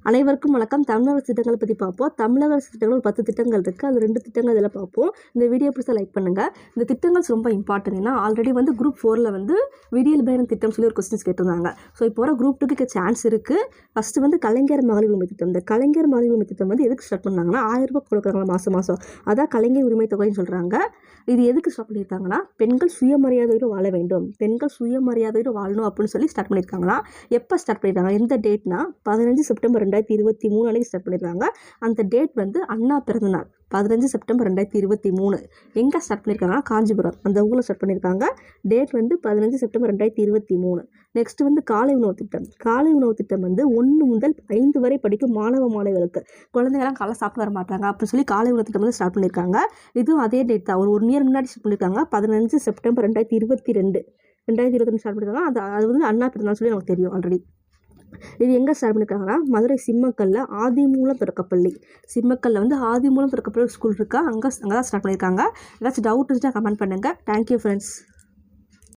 அனைவருக்கும் வணக்கம். தமிழக அரசு திட்டங்களை பற்றி பார்ப்போம். தமிழக அரசு திட்டங்கள் ஒரு 10 திட்டங்கள் இருக்குது. அது 2 திட்டங்கள் இதில் பார்ப்போம். இந்த வீடியோ பிடிச்சா லைக் பண்ணுங்கள். இந்த திட்டங்கள் ரொம்ப இம்பார்ட்டன்ட். ஏன்னா ஆல்ரெடி குரூப் 4ல் விடியல் பயணம் திட்டம் சொல்லி ஒரு கொஸ்டின்ஸ் கேட்டிருந்தாங்க. ஸோ இப்போ வர குரூப் 2க்கு சான்ஸ் இருக்குது. ஃபஸ்ட்டு கலைஞர் மகளிர் உரிமை திட்டம். இந்த கலைஞர் மகளிர் உரிமை திட்டம் எதுக்கு ஸ்டார்ட் பண்ணாங்கன்னா 1000 ரூபாய் கொடுக்குறாங்களா மாதம். அதான் கலைஞர் உரிமை தொகைன்னு சொல்கிறாங்க. இது எதுக்கு ஸ்டார்ட் பண்ணியிருக்காங்கன்னா பெண்கள் சுயமரியாதையோடு வாழ வேண்டும், பெண்கள் சுயமரியாதையோடு வாழணும் அப்படின்னு சொல்லி ஸ்டார்ட் பண்ணியிருக்காங்களா. எப்போ ஸ்டார்ட் பண்ணியிருக்காங்க, எந்த டேட்னா 15 செப்டம்பர் 2023 அன்றைக்கி ஸ்டார்ட் பண்ணியிருக்காங்க. அந்த டேட் அண்ணா பிறந்தநாள் 15 செப்டம்பர் 2023. எங்கே ஸ்டார்ட் பண்ணியிருக்காங்கன்னா காஞ்சிபுரம் அந்த ஊரில் ஸ்டார்ட் பண்ணியிருக்காங்க. Date 15 September 2023. நெக்ஸ்ட் காலை உணவு திட்டம். காலை உணவு திட்டம் 1 முதல் 5 வரை படிக்கும் மாணவர்களுக்கு, குழந்தைங்களாம் காலை சாப்பிட்டு வர மாட்டாங்க அப்படின்னு சொல்லி காலை உணவு திட்டம் ஸ்டார்ட் பண்ணியிருக்காங்க. இதுவும் அதே டேட் தான், ஒரு இயர் முன்னாடி ஸ்டார்ட் பண்ணியிருக்காங்க. 15 செப்டம்பர் 2022 ஸ்டார்ட் பண்ணியிருக்காங்க. அது அண்ணா பிறந்தநாள் சொல்லி நமக்கு தெரியும் ஆல்ரெடி. இது எங்கே ஸ்டார்ட் பண்ணியிருக்காங்கன்னா மதுரை சிம்மக்கல்ல ஆதிமூலம் தொடக்கப்பள்ளி. சிம்மக்கல்ல ஆதிமூலம் தொடக்கப்பள்ளி ஸ்கூல் இருக்கா, அங்கே தான் ஸ்டார்ட் பண்ணியிருக்காங்க. ஏதாச்சும் டவுட் இருந்துச்சுன்னா கமெண்ட் பண்ணுங்கள். Thank you friends.